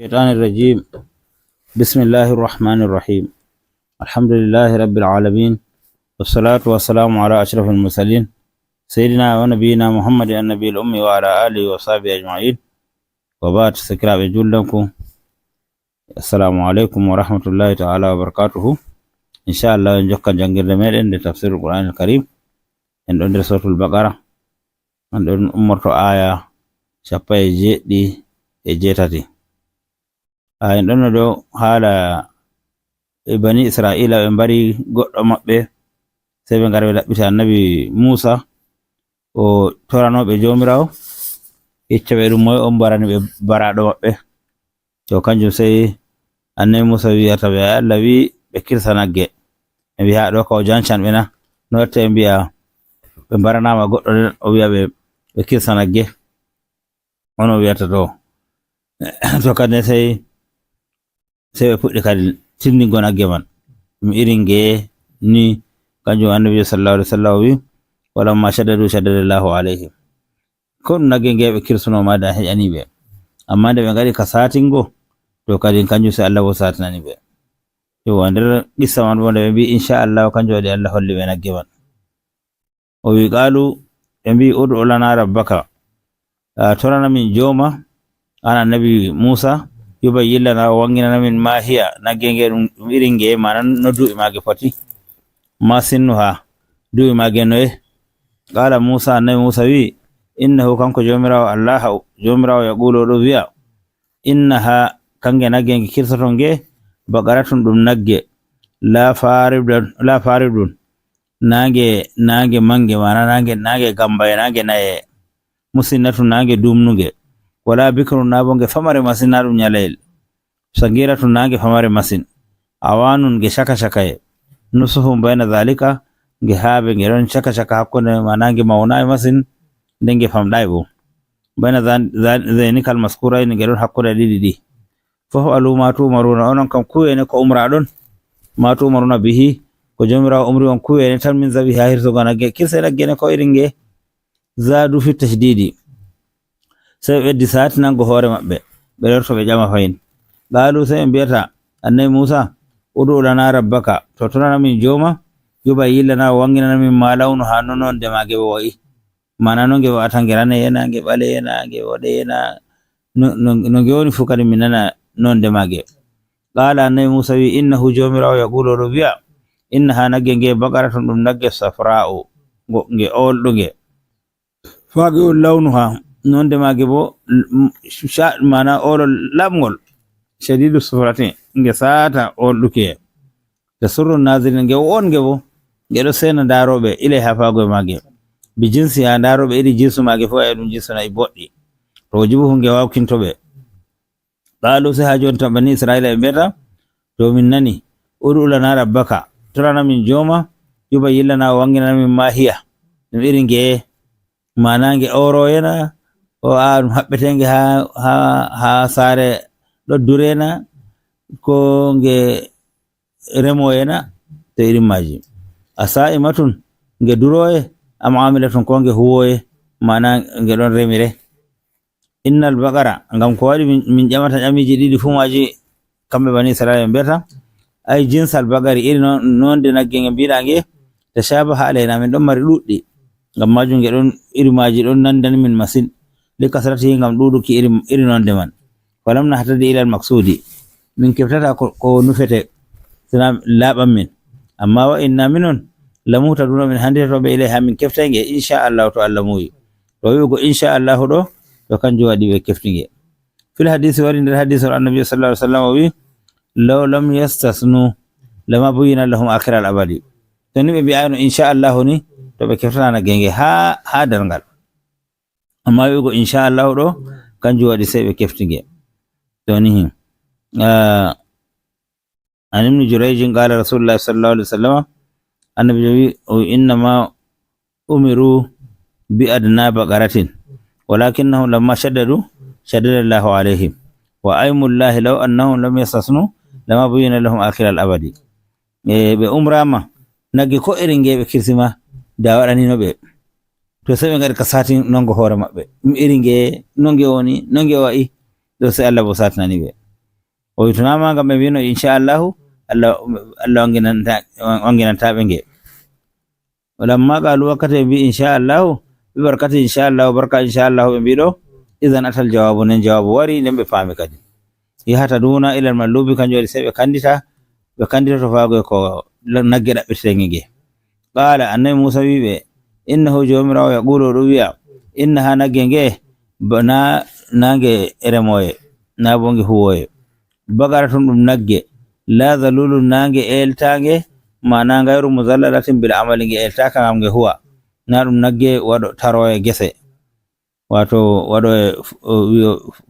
الشيطان الرجيم. بسم الله الرحمن الرحيم. الحمد لله رب العالمين، والصلاة والسلام على أشرف المرسلين سيدنا ونبينا محمد النبي الأمي وعلى آله وصحبه أجمعين، وبعد. سكرا بجلكم، السلام عليكم ورحمة الله تعالى وبركاته. إن شاء الله نجوكا جنجر دمير لتفسير القرآن الكريم عند سورة البقرة عند أمرت آية شابة جيدي جيتاتي. En ɗon ɗo haala bani Israila ɓe mbari goɗɗo maɓɓe, sey ɓe ngara ɓe ɗaɓɓita annabi Musa o toranoɓe jomirawo, yecca ɓe ɗum moye on mbarani ɓe baraɗo maɓɓe. To kanjum sey annabi Musa wiyata ɓe Allah wi ɓe kirsa nagge. ɓe mbiya ɗo ka o jancan ɓe na, no watta ɓe mbiya ɓe mbaranama goɗɗo nden o wiya ɓe kirsa nagge, on o wiyata to kadi sey ɓe puɗɗi kadi tinningo nagge man ɗum irin ngeye ni. Kanjum annabi sallallahu alaihi wasallam wi walamma shaddadallahu alaihim, ko ɗum nagge ngeye ɓe kirsunoma da heƴani ɓe, amma nde ɓe ngari ka satingo to kadi kanjum sai Allah bo satinani ɓe. To nder qissa man bo nde ɓe mbi inchallah kanjum waɗi Allah holli ɓe nagge man. O wi qalu, ɓe mbi ud'u lana rabbaka, torana min joma an annabi Musa, yubayyin lana wangina min ma hiya, nagge nge ɗum irin ngeye, mana no duɓi mage foti, ma sinnuha, duɓi mage noye. Qala Musa, annabi Musa wi innahu kanko jomirawo Allah, jomirawo yaqulu ɗo wiya innaha kange nagge nge kirsoton nge baqaratun ɗum nagge la faridun nange mange, mana nange gambaye, nange naye, musinnatun nange dumnuge, wala bikrun na bo nge famare masin, na ɗum nyalayel, sagiratun nange famare masin, awanun nge shaka shakaye, nusuhum bayna zalika nge habe nge ɗon shaka shaka hakkunde, ma nange mawnayi masin nde nge famɗayi bo, bayna zainikal maskurayni nge ɗon hakkunde ɗiɗi ɗi. Faf'alu ma tu'maruna, onon kam kuwene ko umra ɗon, ma tu'maruna bihi, ko jomirawo umri on kuwene tan min zabi ha hirsugo nagge, kirse nagge ne ko irin nge. Zadu fi tashdidi, sai ɓe ɓeddi satinango hoore maɓɓe, ɓe lorto ɓe ƴama fayin. Qalu, sai ɓe mbiyata annabi Musa ud'u lana rabbaka, to torana min joma, yubayyin lana wanginana min ma lawnu ha nonde mage bo wa'i, mana no nge wa'ata nge raneyena, nge ɓaleyena, nge woɗeyena, no nge woni fu kadi min nana nonde mage. Qala annabi Musa wi innahu jomirawo yaqulu ɗo wiya innaha nagge nge baqaratun ɗum nagge safra'u nge olɗo nge, faqi'ul lawnuha, nonde mage bo mana olo lamgol, shadidu sufrati, nge sata olɗuke, tasurru nazirin, nge wonge bo nge ɗo sena daroɓe ilay ha fagoye mage, bi jinsi ha daroɓe iri jinsu mage fo e ɗum jinsu nayi boɗɗi, to jibuhu nge wawkintoɓe. Qalu, sai ha joni tan bani Israila ɓe mbiyata to min nani ud'u lana rabbaka, torana min joma, yubayyin lana wangina min ma hiya, ɗum iri ngeye, mana nge oroyena, o ɗum haɓɓetenge ha sare ɗo durena, ko nge remoyena, to irin maji. Asa'imatun, nge duroye, am amilatun, ko nge huwoye, mana nge ɗon remire. Innal baqara, ngam ko waɗi min ƴamata ƴamiji ɗiɗi fu maji kamɓe bani Israila mbiyata ay jinsal baqari, iri nonde nagge nge mbiɗa nge tashabaha alayna, min ɗon mari ɗuɗɗi, ngam majum nge ɗon iri maji ɗon nandani min masin, li kasratihi, ngam ɗuɗuki iri nonde man. Falam nahtadi ila al-maqsudi, min keftata ko nufete sina laɓan min, amma wa inna minon lamuhtaduna, min handitoɓe ilayha, min keftange inchallahu, to Allah muyi. To wi'ugo inchallahu ɗo to kanjum waɗi ɓe keftinge. Fil hadisi, wari nder hadisi annabi sallallahu alaihi wasallam wi law lam yastasnu lama buyina lahum akhira al-abadi, to ni ɓe mbi'ano inchallahu ni to ɓe keftana nagge nge ha darngal, amma wi'ugo inchallahu ɗo kanjum waɗi sai ɓe keftinge. to ni an ibn Jurayj qala rasulullah sallallahu alaihi wasallam, annabi wi innama umiru bi adna baqaratin walakinnahum lamma shaddada Allahu alaihim wa aymullahi law annahum lam yastasnu lama buyina lahum akhir al-abadi. Ɓe umrama nagge ko irin nge ɓe kirsima da waɗanino ɓe, to sai ɓe ngari ka satin nongo hoore maɓɓe, ɗum iri nge no nge woni, no nge wa'i, ɗo sai Allah bo satinani ɓe. o witunama ngam ɓe mbino inchallahu Allah wanginantaɓe nge. ولما قالوا وقت بي إن شاء الله ببركة إن شاء الله وبركة إن شاء الله بمبيدو إذن أتى الجواب نجواب وري نم بفهم كدي يهتدون إلى المطلوب كان جوري سبب كانديتا تفاقوا كو نجد بترينجي. قال أن موسى بيبي إنه جومرا يقول رويا إنها نجنجي بنا نجي إرموي نابونجي هوي بقرة نجي لا ذلول نجي إلتاجي mana ngayru muzallalatin bil amali nge eltaka ngam nge huwa na ɗum nagge waɗo taroye gese wato waɗo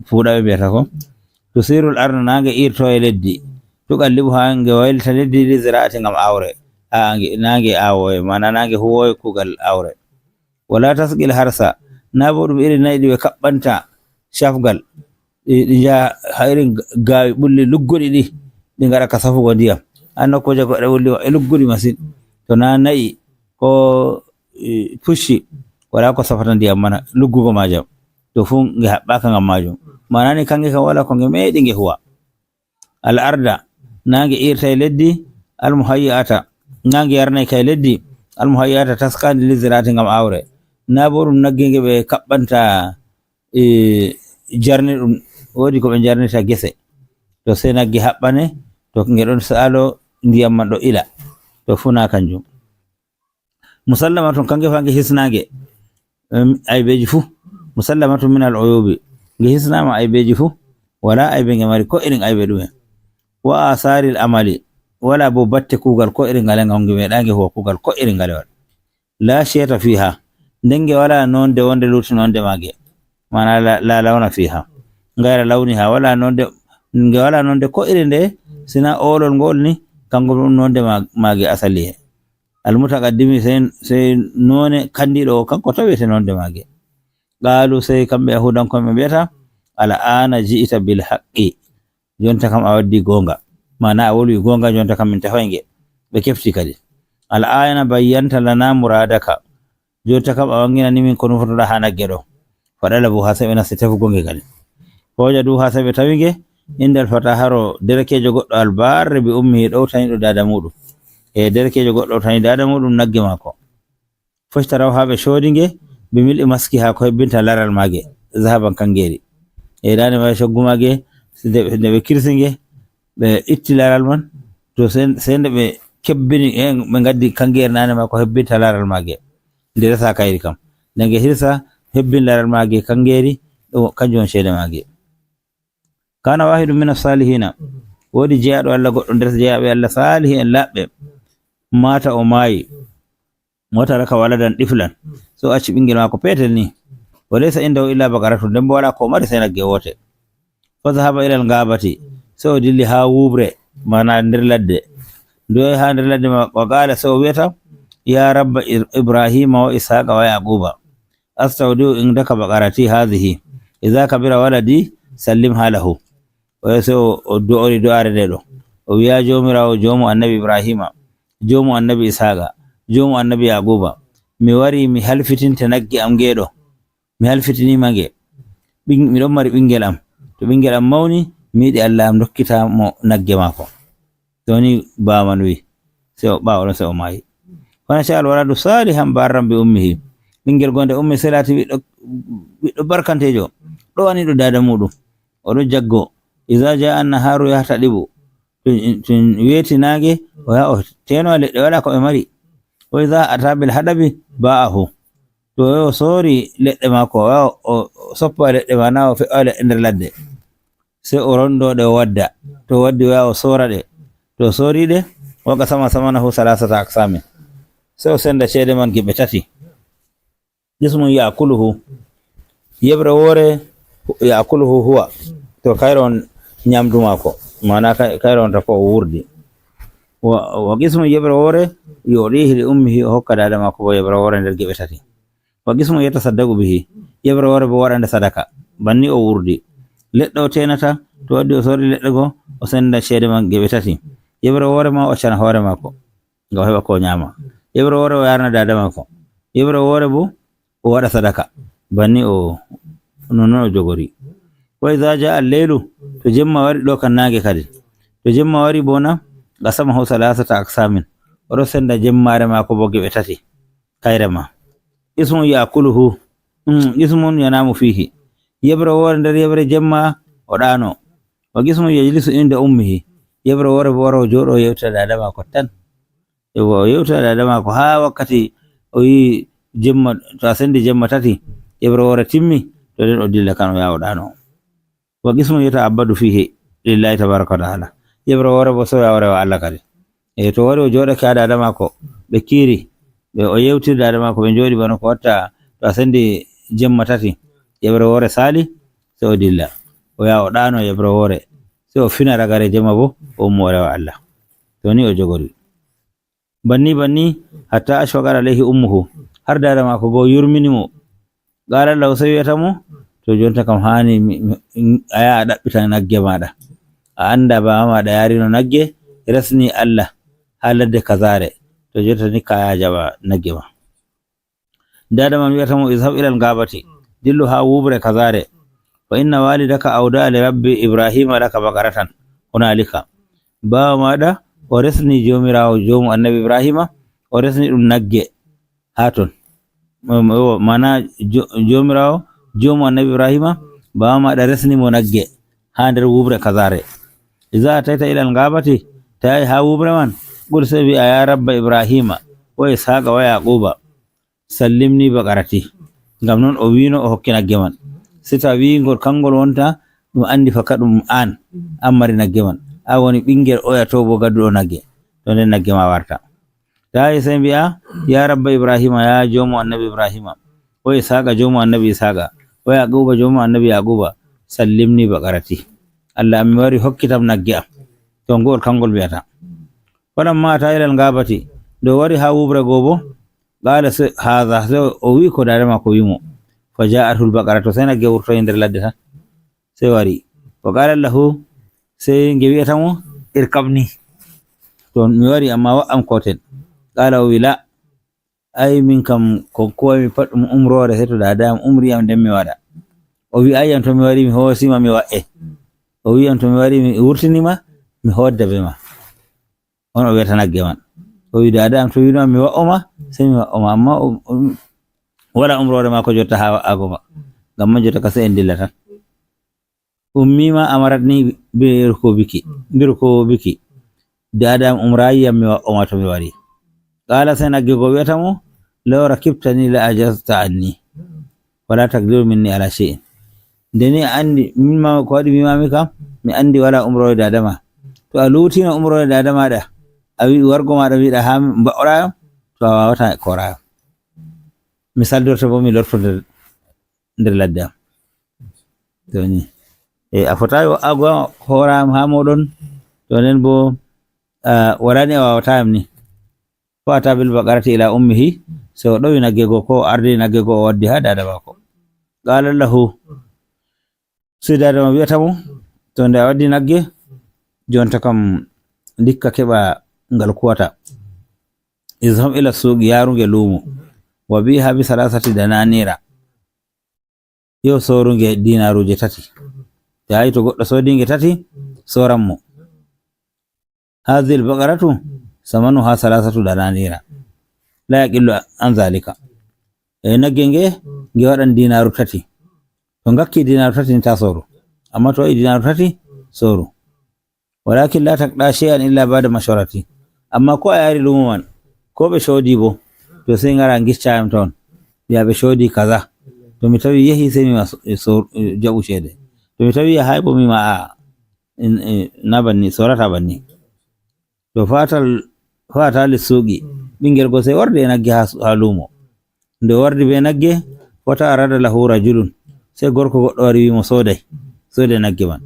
fuɗaɓe mbiyata ko tusirul arna nange irtoye leddi tuqallibu ha nge waylita leddi li zira'ati ngam awre nange awoye mana nange huwoye kugal awre wala tasqil harsa na bo ɗum irin nayi ɗi ɓe kaɓɓanta shafgal ɗi jaha ha irin gawi ɓulli luggoɗi ɗi ɗi ngaɗa ka safugo ndiyam anno ko jago wulli e luggudi masin to na nayi ko pushi wala ko safata ndiyam mana luggugo majam to fu nge haɓɓaka ngam majum manani kange kam wala ko nge meeɗi nge huwa. al arda nange irta e leddi al muhayyata nange yarnay kay leddi al muhayyata taskandi lizirati ngam awre na bo ɗum nagge nge ɓe kaɓɓanta jarni ɗum wodi ko ɓe jarnita gese to sai nagge haɓɓane to nge ɗon salo ndiyam man ɗo ila to funa kanjum. musallamatun kange fange hisnage aybeji fu musallamatun min al uyubi nge hisnama aybeji fu wala aybe nge mari ko irin aybe ɗumen wa asaril amali wala bo batte kugal ko irin ngale ngam nge meɗange huwa kugal ko irin ngale wal la sheta fiha ndenge wala nonde wonde luti nonde mage mana la lawna fiha ngayra lawniha wala nonde nge wala nonde ko irin nde sina olol ngol ni kango ɗum nonde mage asali he almutaqaddimi sey none kandiɗo kanko tawete nonde mage. qalu sey kamɓe yahudankoɓe mbiyata ala ana ji'ita bil haqqi jonta kam a waddi gonga mana a wolwi gonga jonta kam min tafay nge ɓe kefti kadi. al ayana bayyanta lana muradaka jonta kam a wanginani min ko nufotoɗa ha nagge ɗo faɗalabu ha saɓe nasti tefugo nge kadi hoja du ha saɓe tawi nge indal fata haro derekejo goɗɗo albarre bi ummi ɗowtaniɗo dada muɗum derekejo goɗɗo ɗowtani dada muɗum nagge mako foshtaraw ha ɓe soodi nge ɓe milɗi maski ha ko hebbinta laral mage zahaban kangeri dane ma coggu mage nde ɓe kirsi nge ɓe itti laral man to sei nde ɓe kebbini ɓe gaddi kangeri nane ma ko hebbinta laral mage nde resa kayri kam nde nge hirsa hebbin laral mage kangeri ɗo kanjum on ceede mage. kana wahidu min as-salihina wodi jeyaɗo Allah goɗɗo nder jeyaɓe Allah salihi en laɓɓe mata o maayi mota raka waladan ɗiflan so acci ɓingel mako petel ni walaysa indahu illa bakaratu nden bo wala ko mari sai nagge wote fa zahaba ila al-ghabati so dilli ha wubre mana nder ladde do ha nder ladde wa qala so wiyata ya rabba ibrahima wa ishaqa wa yaquba astawdiu indaka bakarati hadhihi idha kabira waladi sallim halahu so o do'ori do'are nde ɗo o wiya jomirawo jomu annabi ibrahima jomu annabi ishaqa jomu annabi yaquba mi wari mi halfitinte nagge am ngeɗo mi halfitinima nge miɗon mari ɓingel am to ɓingel am mawni mi yiɗi Allah am dokkita mo nagge mako toni baman wi se o ɓawoɗon se o maayi. fana sha alwaladu salihan barran bi ummihi ɓingel gonde ummi selati ɓiɗɗo barkantejo ɗo waniɗo dada muɗum oɗo jaggo iza ja annaharu yahtadibu tun weti nage o ya o teno leɗɗe wala ko ɓe mari o iza ata bil hadabi ba'ahu to o sori leɗɗe mako o soppa leɗɗe mana o fe'a leɗɗe nder ladde se o rondoɗe o wadda to waddi o sora ɗe to sori ɗe waka samanahu salasata aksami se o senda ceede man geɓe tati jismu yakuluhu yebre wore yakuluhu huwa to kayre on nyamdu mako mana kayre on tako o wurdi wa qismu yebre wore yodihi li ummihi o hokka dada mako bo yebre wore nder geɓe tati wa qismu yatasaddaqu bihi yebre wore bo waɗande sadaka banni o wurdi leɗɗe o tenata to waddi o sori leɗɗe go o senda ceede man geɓe tati yebre wore ma o accana hoore mako ngam heɓa ko nyama yebre wore o yarna dada mako yebre wore bo o waɗa sadaka banni o non o jogori wa idha jaa al-laylu to jemma wari do kan nage kadi to jemma wari bona qasamahu salasata aqsamin oɗo senda jemmare mako bo geɓe tati kayre ma ismun yakuluhu ismun yanamu fihi yebre wore nder yebre jemma o ɗano wa ismun yajlisu inda ummihi yebre wore bo wara o jooɗo yewtata dada mako tan o yewtata dada mako ha wakkati o yi jemma to a sendi jemma tati yebre wore timmi to nden o dilla kan o yaha o ɗano wa ismun yata'abbadu fihi lillahi tabaraka wa ta'ala yebre wore bo so yaha o rewa Allah kadi to wari o jooɗake ha dada mako ɓe kiiri ɓe o yewtiri dada mako ɓe jooɗi bano ko watta to a sendi jemma tati yebre wore sali se o dilla o yaha o ɗano yebre wore se o fina ragare jemma bo o ummo o rewa Allah to ni o jogori banni hatta ashfaqat alayhi ummuhu har dada mako bo yurminimo qala lahu sai wiyatamo to jonta kam hani a yaha a ɗaɓɓita nagge maɗa a anda baba maɗa yarino nagge resni Allah ha ladde kazare to jonta ni ka jaɓa nagge ma dada man wiyatamo izhab ila al-gabati dillu ha wubre kazare fa inna walidaka awda li rabbi ibrahima laka bakaratan hunalika bawa maɗa o resni jomirawo jomu annabi ibrahima o resni ɗum nagge ha ton mana jomirawo jomu annabi ibrahima bawa maɗa resni mo nagge ha nder wubre kazare iza atayta ila al-gabati tayi ha wubre man qul sabi ya rabba ibrahima wa ishaqa wa yaquba sallimni bakarati ngam non o wino o hokki nagge man si tawi ngol kangol wonta ɗum andi faka ɗum an mari nagge man a woni ɓingel oya to bo gadduɗo nagge to nden nagge ma warta tayi sai mbi'a ya rabba ibrahima ya jomu annabi ibrahima wa ishaqa jomu annabi ishaqa wa yaquba jomu annabi yaquba sallimni bakarati Allah mi wari hokkitam nagge am to ngol kangol biyata falamma ata ila al-gabati do wari ha wubre gobo qala hadha o wi ko dare mako wimo fa ja'atul baqaratu sai nagge wurto nder ladde tan sai wari wa qala lahu sai nge wiyatamo irkabni to mi wari amma wa am koten qala wila ay min kam ko mi pat umrore sai to dada am umri am den mi wada o wi ayam to mi wari mi hoosima mi wa'e o wi am to mi wari mi wurtinima mi hodda be ma on o wiyata nagge man o wi dada am to wino mi wa'oma sai mi wa'oma amma wala umrore ma ko jotta ha wa'ago ma ngam man jotta ka sai en dilla tan ummi ma amaratni bir ko biki dada am umrayam mi wa'oma to mi wari qala sai nagge go wiyatamo law rakibtani la ajazta anni wala taqdiru minni ala shay'in deni andi min ma ko wadi mi mami kam mi andi wala umrore dada ma to a lutina umrore dada maɗa a wi wargo maɗa wiɗa ha mbaɗorayam to a wawata korayam mi saldorto bo mi lorto nder ladde am to ni a fotawi wa'ago horayam ha moɗon to nden bo warani a wawatayam ni fa ata bil baqarati ila ummihi so ɗowi nagge go ko ardi nagge go o waddi ha dada mako qala lahu sai dada ma wiyatamo to nde a waddi nagge jonta kam dikka keɓa ngal kuwata izham ila suqi yaruge lumo wa biha bi salasati dananira yo sorunge dinaruje tati tayi to goɗɗo sodinge tati soranmo hadhihi al-baqaratu samanuha salasatu dananira la yaqillu an zalika nagge nge waɗan dinaru tati to ngakki dinaru tati ta soru amma to dinaru tati soru walakin la taqda shay'an illa ba'da mashwarati amma ko a yari lumo man ko ɓe shoodi bo to sai ngara giccayam toon wiya ɓe shoodi kaza to mi tawi yehi sai mi jaɓu ceede to mi tawi yahay bo mima a na banni sorata banni to fata lissuqi ɓingel go sai wardi e nagge ha lumo nde wardi be nagge wata arada lahu rajulun sai gorko goɗɗo wari wimo soodai nagge man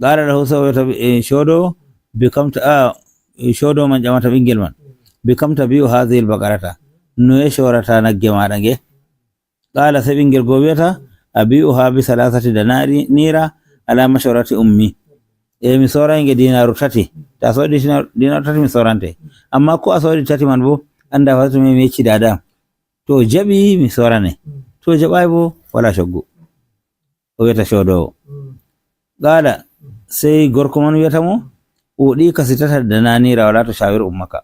qala lahu sawata shodo bikamta shodo man jamata ɓingel man bikamta bi'u hadhihi al-baqarata no e shorata nagge maɗa nge qala sai ɓingel go wiyata abi'uha bi salasati dananira ala mashwarati ummi mi sorange dinaru tati ta sodi dinaru tati mi sorante amma ko a sodi tati man bo anda fatu mi yecci dada to jaɓi mi sorane to jaɓai bo wala shoggu o wiyata shodowo qala sai gorko man wiyata mo uɗika sitata dananira wala tushawir ummaka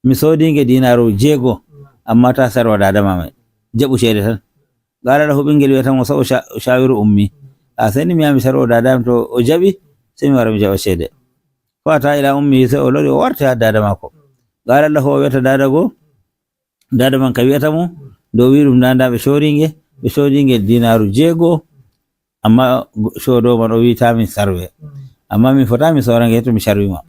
mi sodinge dinaru jego amma ta sarwa dadama mai jaɓu ceede tan qala lahu ɓingel wiyata mo sa ushawiru ummi sai ni mi yaha mi sarwo dadam to o jaɓi sai mi wara mi jaɓa ceede fata ila ummi sai o lori o warti ha dada mako qala lahu o wiyata dada go dada man ka wiyata mo do wi ɗum nda ɓe sodinge dinaru jego amma shodo man o wita min sarwe amma min fota mi sorange to mi sharwima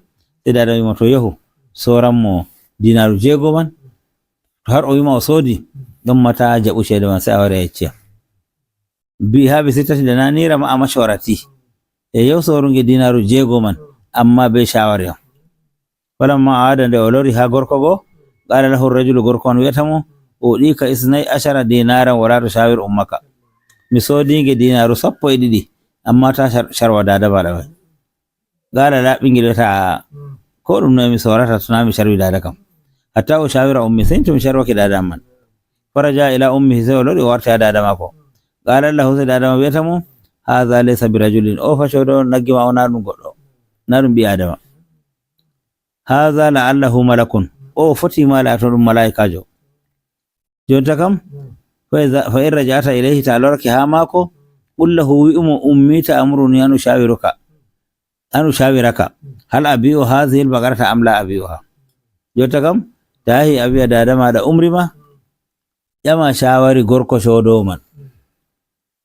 sai dada wima to yahu soranmo dinaru jego man to har o wima o sodi ɗon mata jaɓu ceede man sai a wari a yecciya bi ha ɓe sittati dananira ma a mashwarati e yaw sorunge dinaru jego man amma be shawari am falamma aada nde o lori ha gorko go qala lahu rajulu gorko on wiyata mo uɗika isnai ashara dinaran wala tushawir ummaka mi sodinge dinaru 12 amma ta sharwa dada maɗa mai qala la ɓingel wiyata ko ɗum noy mi sorata tona mi sharwi dada kam hatta o shawira ummi sai to mi sharwake dada man faraja ila ummihi sai o lori o warti ha dada mako qala lahu sai dada ma wiyata mo hadha laysa birajulin o fashodo naggi ma o na ɗum goɗɗo na ɗum ɓi adama hadha la'allahu malakun o foti ma laato ɗum malaikajo jonta kam fa in raja'ata ilayhi ta lorake ha mako qul lahu wi'umo ummi ta'muruni an ushawiraka hal abi'u hadhihi al-baqarata am la abi'uha jonta kam tahi abiya dada maɗa umrima ƴama shawari gorko shodowo man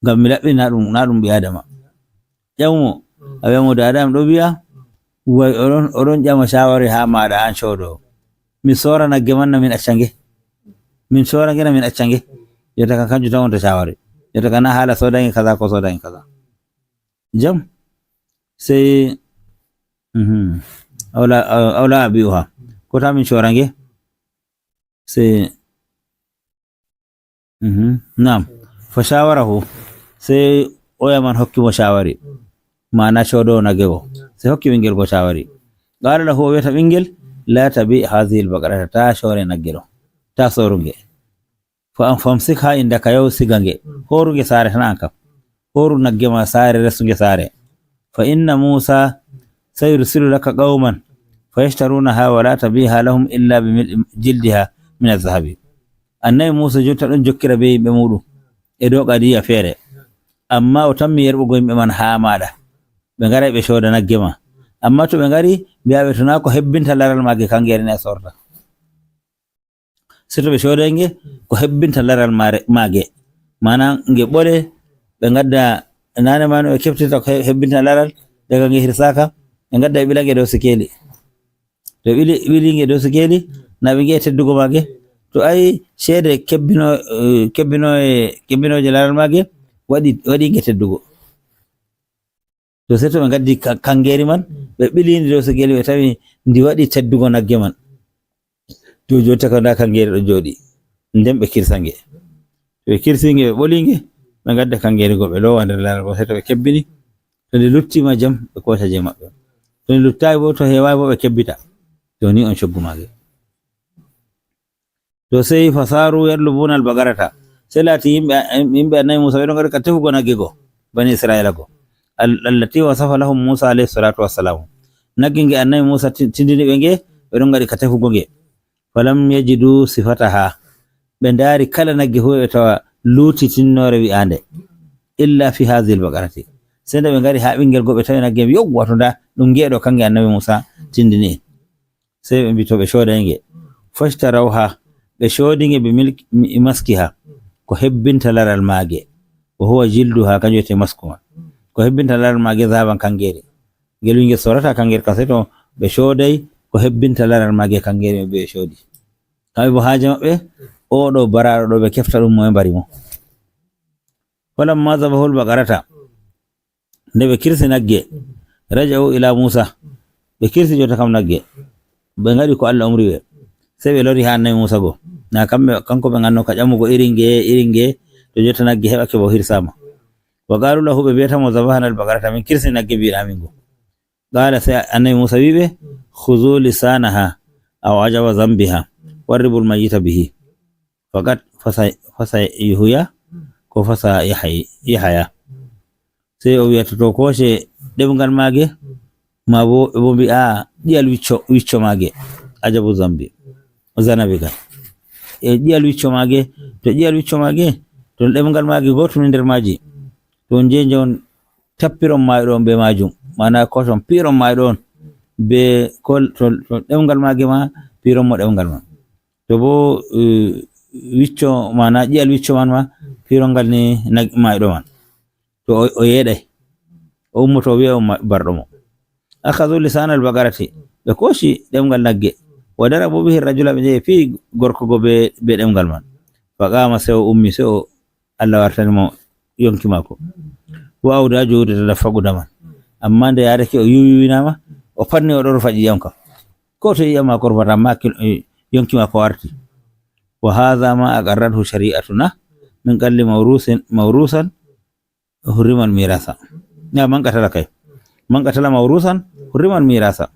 ngam mi laɓɓi na ɗum ɓi adama ƴamumo a wiyamo dada am ɗo wiya oɗon ƴama shawari ha maɗa an shodowo mi sora nagge manna min accange min sorange na min accange yota ka kanjum tan wonta shawari yota ka na hala sodange kaza ko sodange kaza jam sai awla abiuha ko ta min sorange sai nam fa shawarahu sai oyaman hokkimo shawari mana shodowo nagge go sai hokki ɓingel go shawari qala lahu o wiyata ɓingel la tabi hadhihi al-baqarata ta shore nagge ɗo ta sorunge fa an famsik ha indaka yaw sigange horunge sare tan an kam horu nagge ma sare resunge sare fa inna musa sayursilu laka qauman fayashtarunaha wa la tabiha lahum illa bi jildiha min az-zahabi annabi musa jotta ɗon jokkira be yimɓe muɗum e dow qadiya feere amma o tammi yerɓugo yimɓe man ha maɗa ɓe ngaray ɓe shoda nagge ma amma to ɓe ngari mbiyaɓe tona ko hebbinta laral mage kangere ne sorta so to ɓe shodange ko hebbinta laral mage mana nge ɓole ɓe gadda nane mano ɓe keftita ko hebbinta laral daga nge hirsaka ɓe gadda ɓe ɓilange dow sikeli to ɓilinge dow sikeli na ɓe ngiye teddugo mage to ayi ceede kebbinoje laral mage waɗi nge teddugo to sai to ɓe gaddi kangeri man ɓe ɓilindi dow sikeli ɓe tawi ndi waɗi teddugo nagge man to jotta ka nda kangeri ɗo jooɗi nden ɓe kirsange to ɓe kirsinge ɓe ɓolinge ɓe gadda kangeri go ɓe lowa nder laral go sai to ɓe kebbini to nde luttima jam ɓe kosa je maɓɓe to nde luttayi bo to hewayi bo ɓe kebbita to ni on coggu mage to sai fasaru yarlubuna al-bagarata sai lati yimɓe annabi musa ɓeɗon gaɗi ka tefugo nagge go bani israila go allati wasafa lahum musa alayhi salatu wassalam nagge nge annabi musa tindini ɓe nge ɓeɗon gaɗi ka tefugo nge falam yajidu sifataha ɓe ndaari kala nagge fu ɓe tawa luuti tinnore wi'ande illa fi hadhihi al-baqarati sai nde ɓe ngari ha ɓingel go ɓe tawi nagge yogwa to nda ɗum ngeɗo kange annabi musa tindini sai ɓe mbi to ɓe shodange fashtarawha ɓe shoodinge ɓe maskiha ko hebbinta laral mage o huwa jilduha kanjum wiyete masku man ko hebbinta laral mage zaban kangeri ngel wi ngel sorata kangeri kam sai to ɓe shoday ko hebbinta laral mage kangeri ɓe shoodi kamɓe bo haaje maɓɓe oɗo baraɗo ɗo ɓe kefta ɗum moe mbari mo falamma zabahul baqarata nde ɓe kirsi nagge raja'u ila musa ɓe kirsi jota kam nagge ɓe ngaɗi ko Allah umri ɓe sai ɓe lori ha annabi musa go na kanko ɓe ganno ka ƴamugo iringe to jota nagge heɓake bo hirsama wa qalu lahu ɓe mbiyatamo zabahana al-baqarata min kirsi nagge mbiɗamin go qala sai annabi musa wiɓe khuzu lisanaha aw ajaba zambiha warribul mayita bihi faqat fasa yuhya ko fasa yahya sai o wiyata to koce ɗemgal mage ma bo mbi'a ƴiyal wicco mage ajabu zambi zanabi kan ƴiyal wicco mage to ƴiyal wicco mage to ɗemgal mage gotum nder maji to je on tappiron maɗon be majum mana ko ton piron maɗon be ko to ɗemgal mage ma piron mo ɗemgal ma to bo wicco mana ƴiyal wicco man ma pirongal ni maɗo man to o yeɗay o ummoto wi'a o barɗo mo akhadhu lisan al bagarati be koshi ɗemgal nagge wa darabu bihi rajula be je fi gorko go be ɗemgal man faqama sai o ummi sai o Allah wartani mo yonki mako wa awda jode da faguda man amma nde yaade ke o yuwinama o fanni o ɗo faji yam kam ko to yiyama ko rufata ma yonki mako warti wa hadha ma aqarrathu shari'atuna min qalli mawrusan hurriman mirasa ya man katala kai man katala mawrusan hurriman mirasa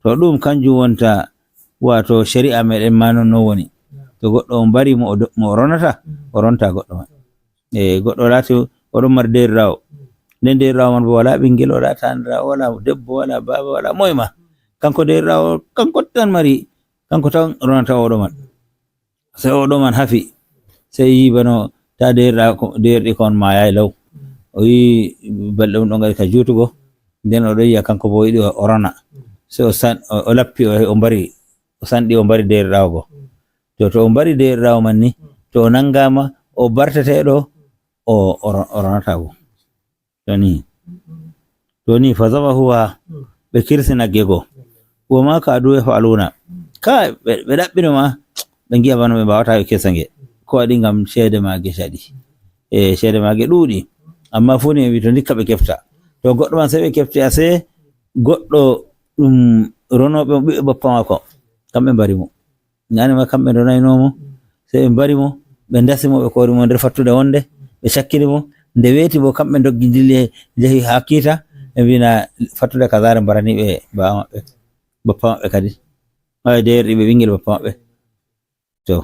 to ɗum kanjum wonta wato shari'a meɗen ma non no woni to goɗɗo on bari mo ronata o ronta goɗɗo man goɗɗo lati oɗon mari derirawo nden derirawo man bo wala ɓinguel wala tanirawo wala debbo wala baba wala moyma kanko derirawo kanko tan mari kanko tan ronata oɗo man sai oɗo man hafi sai yi bano ta derɗi kon mayayi law o yi balɗe ɗum ɗo gari ka jutugo nden oɗo yiya kanko bo yiɗi o rona sai o lappi o mbari o sanɗi o mbari derɗirawo go to o mbari derɗirawo man ni to o nangama o barteteɗo o ronata go to ni fa zama huwa ɓe kirsina gego wo ma ka adu e faluna ka ɓe ɗaɓɓino ma ɓe giya bano ɓe mbawata ɓe kesange ko waɗi ngam ceede mage caɗi ceede mage ɗuuɗi amma fu ni wi to ndikka ɓe kefta to goɗɗo man sai ɓe kefti ase goɗɗo ɗum ronoɓe mo ɓiɓɓe bappa mako kamɓe mbari mo ñanima kamɓe donaynomo sai ɓe mbari mo ɓe ndasi mo ɓe kori mo nder fattude wonde ɓe cakkini mo nde weeti bo kamɓe doggi dilli jehi ha kiita ɓe mbina fattude kazare mbarani ɓe bawa maɓɓe bappa maɓɓe kadi derɗi ɓe ɓinguel bappa maɓɓe to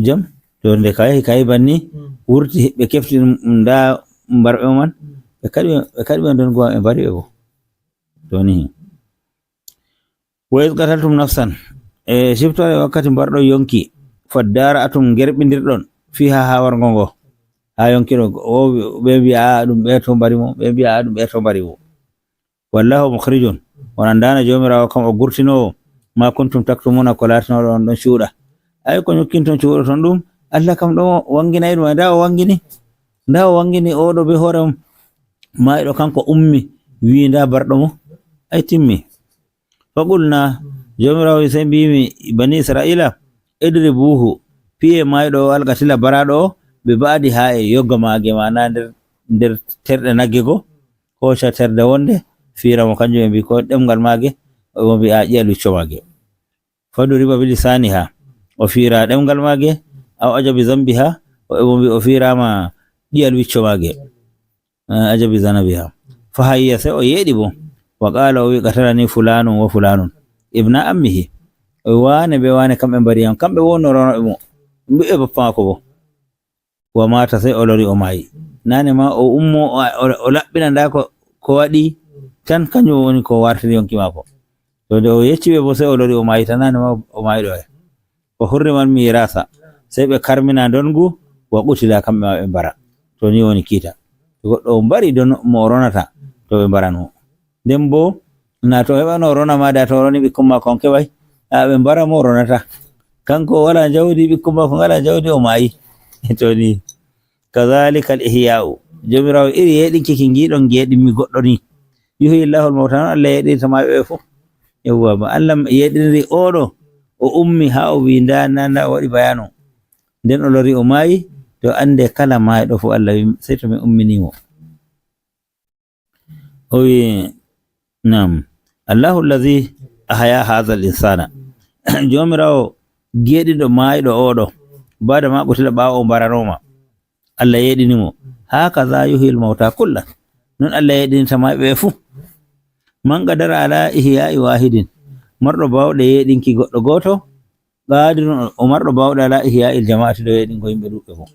jam to nde kayi banni wurti ɓe kefti nda mbarɓe man ɓe kadi ɓe don gowa ɓe mbari ɓe bo to ni wa iz qataltum nafsan siftore wakkati mbarɗo yonki faddara atum gerɓidirɗon fiha ha wargo ngo ha yonkiɗo ɓe mbi'a ɗum ɓe to mbari mo ɓe mbi'a ɗum ɓe to mbari mo wallahu mukhrijun on andana jomirawo kam o gurtinowo ma kuntum taktumuna ko latinoɗo on ɗon cuuɗa ay ko nyukkinton cuuɗoton ɗum Allah kam ɗo wanginayi ɗum nda o wangini oɗo be hoore mum mayiɗo kanko ummi wi nda barɗo mo ay timmi faqulna jomirawo sai mbimi bani israila idribuhu piye mayiɗo algatila baraɗo o ɓe baadi ha e yogga mage mana nder terɗe nagge go hoca terde wonde firamo kanjum ɓe mbi ko ɗemgal mage o mbi a ƴiyal wicco mage fadu riba bili sani ha o fira ɗemgal mage aw ajabi zambi ha o mbi o firama ƴiyal wicco mage ajabi zanabiha fa hayya sai o yeɗi bo wa qala o wi qatalani fulanun wa fulanun ibna ammihi o wane be wane kamɓe mbariyam kamɓe wonno ronoɓe mo mbiɓe bappa mako bo wa mata sai o lori o mayi nane ma o ummo o laɓɓina nda ko waɗi tan kanjum woni ko wartiri yonki mako to nde o yecciɓe bo sai o lori o mayi tan nane ma o mayi ɗo o hurriman mirasa sai ɓe karmina dongu wa qutila kamɓe ma ɓe mbara to ni woni kiita to goɗɗo o mbari don mo ronata to ɓe mbaranmo nden bo na to heɓano rona ma da to roni ɓikkon mako on keɓay ɓe mbara mo ronata kanko wala jawdi ɓikkon mako ngala jawdi o mayi to ni kazalika al ihya'u jomirawo iri yeɗinki ki giɗon yeɗinmi goɗɗo ni yuhi llahul mawta noon Allah yeɗinta ma ɓe fof yewwa ba Allah yeɗinri oɗo o ummi ha o wi nda o waɗi bayanu nden o lori o mayi to ande kala mayɗo fo Allah wi sai to mi umminimo o wi nam Allahu allazi ahya hadha al insana jomirawo geɗiɗo mayiɗo oɗo bada ma ɓutila ɓawo o mbaranoma Allah yeɗinimo hakaza yuhil mawta kullan non Allah yeɗinta ma ɓe fu man qadara ala ihya'i wahidin marɗo bawɗe yeɗinki goɗɗo goto qadirun o marɗo bawɗe ala ihya'il jama'ati do yeɗinko yimɓe ɗuɓɓe fo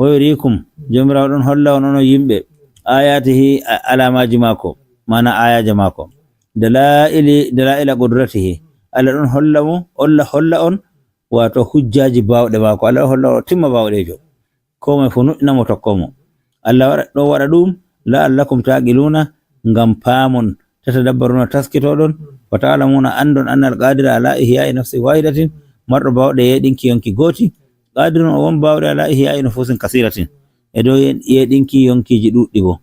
o yurikum jomirawo ɗon holla on ono yimɓe ayatihi alamaji mako mana ayaje mako dalaila qudratihi Allah ɗon holla on wato hujjaji bawɗe mako Allah holla timma bawɗejo komai fu nuɗɗinamo tokkomo Allah ɗo waɗa ɗum la'allakum taqiluna ngam paamon tatadabbaruna taskitoɗon wa ta'lamuna andon anna alqadira ala ihya'i nafsi wahidatin marɗo bawɗe yeɗinki yonki gooti qadirun o won bawɗe ala ihya'i nufusin kasiratin e dow yeɗinki yonkiji ɗuɗɗi bo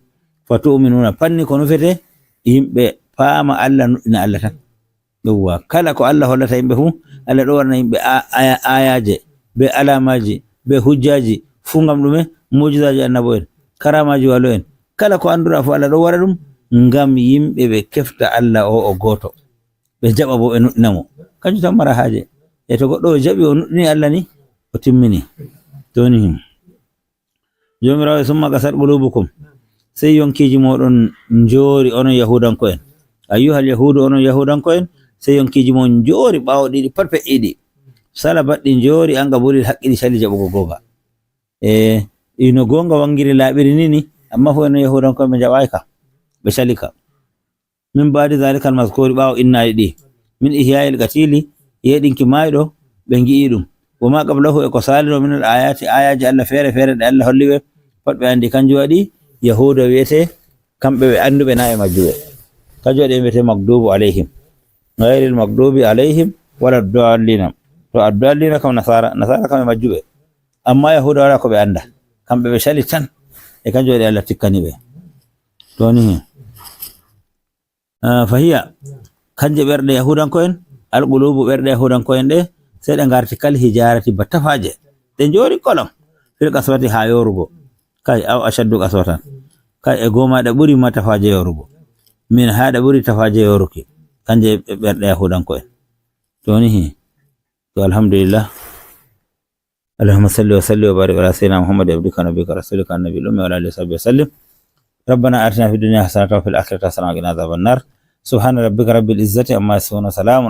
fa tu'minuna panni ko nufete yimɓe paama Allah nuɗɗina Allah tan yowwa kala ko Allah hollata yimɓe fu Allah ɗo warna yimɓe ayaje be alamaji be hujjaji fu ngam ɗume mujizaji annabo en karamaji walo en kala ko anduɗa fu Allah ɗo waɗa ɗum ngam yimɓe ɓe kefta Allah o goto ɓe jaɓa bo ɓe nuɗɗinamo kanjum tan mara haaje e to goɗɗo o jaɓi o nuɗɗini Allah ni o timmini toni jomirawo summa qasat qulubukum sey yonkiji moɗon njoori onon yahudanko'en ayyuhal yahudu onon yahudanko'en sey yonkiji mon njoori ɓawo ɗiɗi pat feƴƴiɗi sala baɗɗi njoori anga ɓuri haqqiɗi cali jaɓugo gonga ino gonga wangiri laaɓiri nini amma fo eno yahudanko'en ɓe jaɓayi ka ɓe cali ka min baadi zalika almaskuri ɓawo innaɗi ɗi min ihya'il qatili yeɗinki mayɗo ɓe gi'i ɗum woma qablahu e ko salino min al ayati ayaji Allah feere feere ɗe Allah holliɓe pat ɓe andi kanjum waɗi yahuda wiyete kamɓe ɓe anduɓe na e majjuɓe kanjum waɗi wiyete magdubu alayhim gayril magdubi alayhim wala dallina to addallina kam nasara kam e majjuɓe amma yahuda wala ko ɓe anda kamɓe ɓe cali tan e kanjum waɗi Allah tikkani ɓe toni fahiya kanje ɓerɗe yahudanko'en alqulubu ɓerɗe yahudanko'en ɗe sey ɗe garti kal hijarati ba tafaje ɗe njori kolon fil qaswati ha yorugo kay aw ashaddu qaswatan kay e goma ɗe ɓuri ma tafaje yorugo min ha ɗe ɓuri tafaje yoruki kanje ɓerɗe yahudanko'en toni to alhamdulillah اللهم صل وسلم وبارك على سيدنا محمد عبدك ونبيك ورسولك النبي الأمي وعلى آله وصحبه وسلم ربنا آتنا في الدنيا حسنة وفي الآخرة حسنة وقنا عذاب النار سبحان ربك رب العزة عما يصفون وسلام